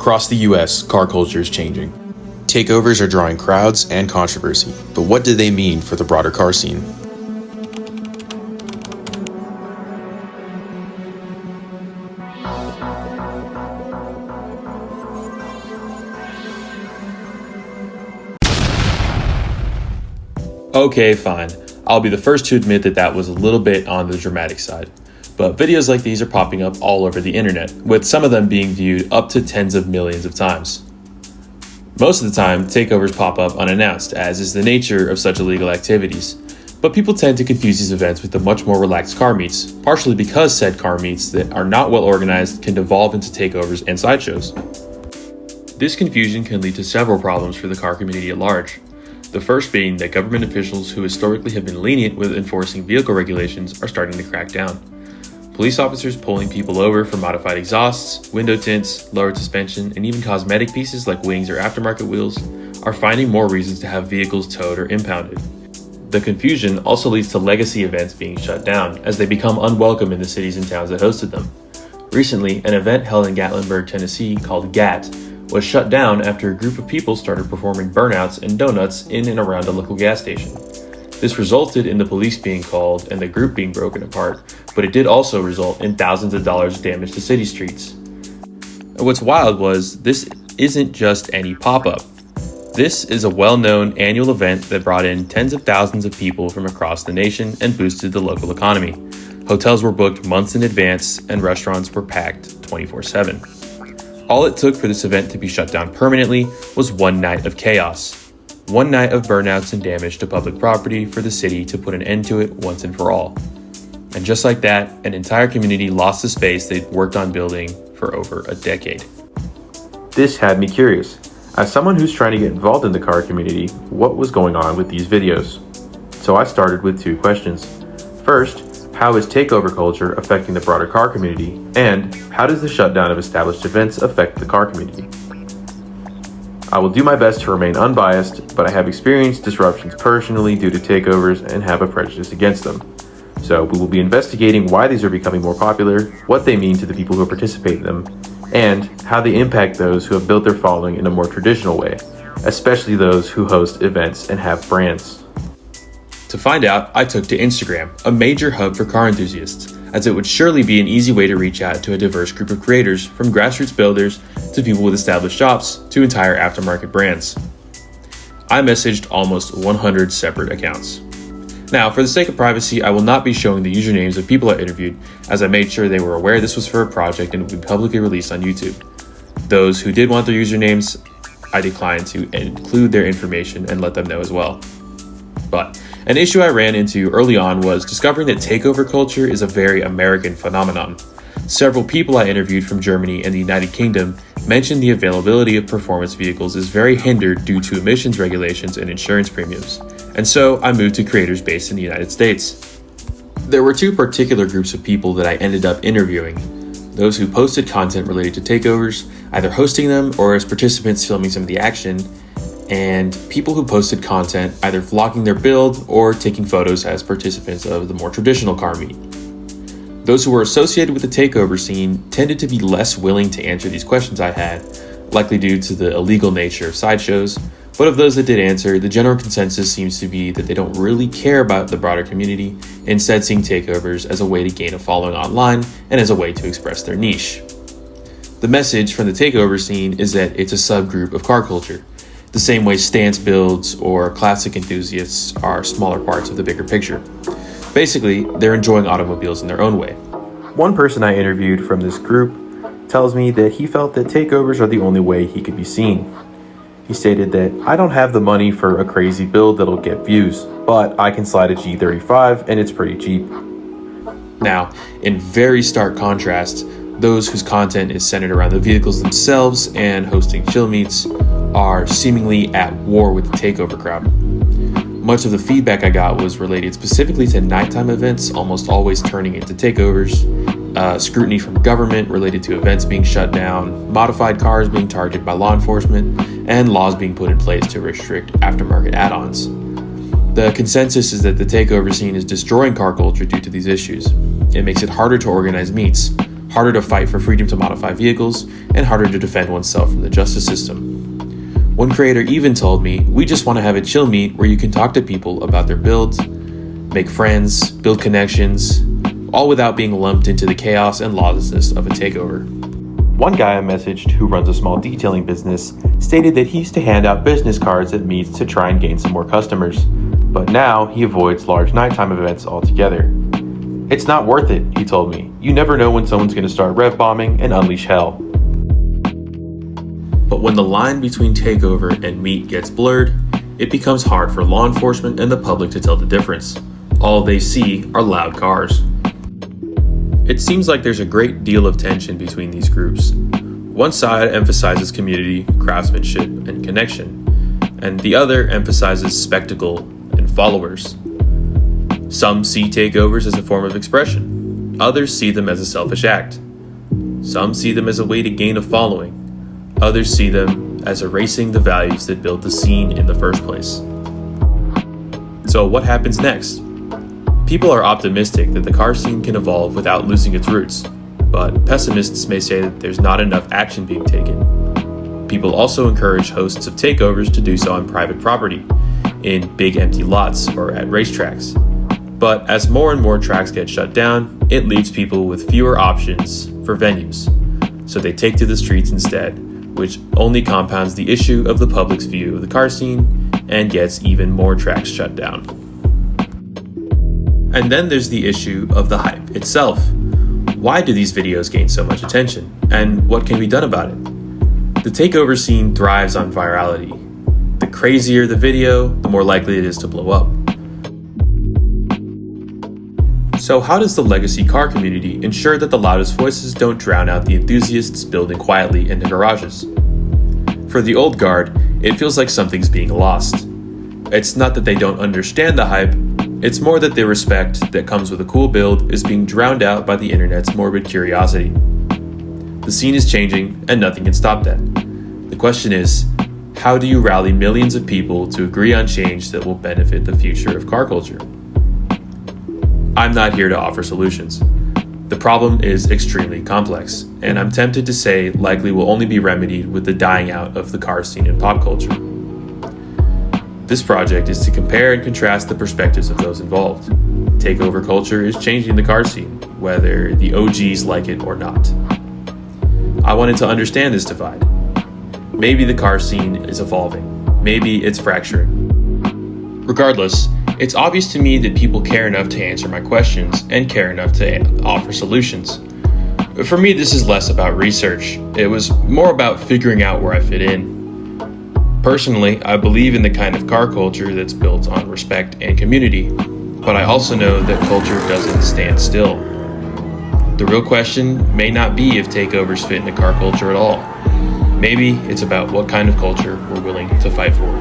Across the US, car culture is changing. Takeovers are drawing crowds and controversy, but what do they mean for the broader car scene? Okay, fine. I'll be the first to admit that was a little bit on the dramatic side. But videos like these are popping up all over the internet, with some of them being viewed up to tens of millions of times. Most of the time, takeovers pop up unannounced, as is the nature of such illegal activities. But people tend to confuse these events with the much more relaxed car meets, partially because said car meets that are not well organized can devolve into takeovers and sideshows. This confusion can lead to several problems for the car community at large. The first being that government officials who historically have been lenient with enforcing vehicle regulations are starting to crack down. Police officers pulling people over for modified exhausts, window tints, lowered suspension, and even cosmetic pieces like wings or aftermarket wheels are finding more reasons to have vehicles towed or impounded. The confusion also leads to legacy events being shut down as they become unwelcome in the cities and towns that hosted them. Recently, an event held in Gatlinburg, Tennessee called GAT was shut down after a group of people started performing burnouts and donuts in and around a local gas station. This resulted in the police being called and the group being broken apart, but it did also result in thousands of dollars of damage to city streets. And what's wild was this isn't just any pop-up. This is a well-known annual event that brought in tens of thousands of people from across the nation and boosted the local economy. Hotels were booked months in advance and restaurants were packed 24/7. All it took for this event to be shut down permanently was one night of chaos. One night of burnouts and damage to public property for the city to put an end to it once and for all. And just like that, an entire community lost the space they'd worked on building for over a decade. This had me curious. As someone who's trying to get involved in the car community, what was going on with these videos? So I started with two questions. First, how is takeover culture affecting the broader car community? And how does the shutdown of established events affect the car community? I will do my best to remain unbiased, but I have experienced disruptions personally due to takeovers and have a prejudice against them. So we will be investigating why these are becoming more popular, what they mean to the people who participate in them, and how they impact those who have built their following in a more traditional way, especially those who host events and have brands. To find out, I took to Instagram, a major hub for car enthusiasts, as it would surely be an easy way to reach out to a diverse group of creators, from grassroots builders to people with established shops to entire aftermarket brands. I messaged almost 100 separate accounts. Now, for the sake of privacy, I will not be showing the usernames of people I interviewed, as I made sure they were aware this was for a project and would be publicly released on YouTube. Those who did want their usernames, I declined to include their information and let them know as well. But an issue I ran into early on was discovering that takeover culture is a very American phenomenon. Several people I interviewed from Germany and the United Kingdom mentioned the availability of performance vehicles is very hindered due to emissions regulations and insurance premiums. And so I moved to creators based in the United States. There were two particular groups of people that I ended up interviewing. Those who posted content related to takeovers, either hosting them or as participants filming some of the action, and people who posted content either vlogging their build or taking photos as participants of the more traditional car meet. Those who were associated with the takeover scene tended to be less willing to answer these questions I had, likely due to the illegal nature of sideshows, but of those that did answer, the general consensus seems to be that they don't really care about the broader community, instead seeing takeovers as a way to gain a following online and as a way to express their niche. The message from the takeover scene is that it's a subgroup of car culture, the same way stance builds or classic enthusiasts are smaller parts of the bigger picture. Basically, they're enjoying automobiles in their own way. One person I interviewed from this group tells me that he felt that takeovers are the only way he could be seen. He stated that, "I don't have the money for a crazy build that'll get views, but I can slide a G35 and it's pretty cheap." Now, in very stark contrast, those whose content is centered around the vehicles themselves and hosting chill meets are seemingly at war with the takeover crowd. Much of the feedback I got was related specifically to nighttime events, almost always turning into takeovers, scrutiny from government related to events being shut down, modified cars being targeted by law enforcement, and laws being put in place to restrict aftermarket add-ons. The consensus is that the takeover scene is destroying car culture due to these issues. It makes it harder to organize meets, harder to fight for freedom to modify vehicles, and harder to defend oneself from the justice system. One creator even told me, "We just want to have a chill meet where you can talk to people about their builds, make friends, build connections, all without being lumped into the chaos and lawlessness of a takeover." One guy I messaged who runs a small detailing business stated that he used to hand out business cards at meets to try and gain some more customers, but now he avoids large nighttime events altogether. "It's not worth it," he told me. "You never know when someone's going to start rev bombing and unleash hell." But when the line between takeover and meet gets blurred, it becomes hard for law enforcement and the public to tell the difference. All they see are loud cars. It seems like there's a great deal of tension between these groups. One side emphasizes community, craftsmanship, and connection, and the other emphasizes spectacle and followers. Some see takeovers as a form of expression. Others see them as a selfish act. Some see them as a way to gain a following. Others see them as erasing the values that built the scene in the first place. So what happens next? People are optimistic that the car scene can evolve without losing its roots, but pessimists may say that there's not enough action being taken. People also encourage hosts of takeovers to do so on private property, in big empty lots or at racetracks. But as more and more tracks get shut down, it leaves people with fewer options for venues, so they take to the streets instead, which only compounds the issue of the public's view of the car scene and gets even more tracks shut down. And then there's the issue of the hype itself. Why do these videos gain so much attention? And what can be done about it? The takeover scene thrives on virality. The crazier the video, the more likely it is to blow up. So how does the legacy car community ensure that the loudest voices don't drown out the enthusiasts building quietly in the garages? For the old guard, it feels like something's being lost. It's not that they don't understand the hype, it's more that the respect that comes with a cool build is being drowned out by the internet's morbid curiosity. The scene is changing, and nothing can stop that. The question is, how do you rally millions of people to agree on change that will benefit the future of car culture? I'm not here to offer solutions. The problem is extremely complex, and I'm tempted to say likely will only be remedied with the dying out of the car scene in pop culture. This project is to compare and contrast the perspectives of those involved. Takeover culture is changing the car scene, whether the OGs like it or not. I wanted to understand this divide. Maybe the car scene is evolving. Maybe it's fracturing. Regardless, it's obvious to me that people care enough to answer my questions and care enough to offer solutions. For me, this is less about research. It was more about figuring out where I fit in. Personally, I believe in the kind of car culture that's built on respect and community, but I also know that culture doesn't stand still. The real question may not be if takeovers fit into car culture at all. Maybe it's about what kind of culture we're willing to fight for.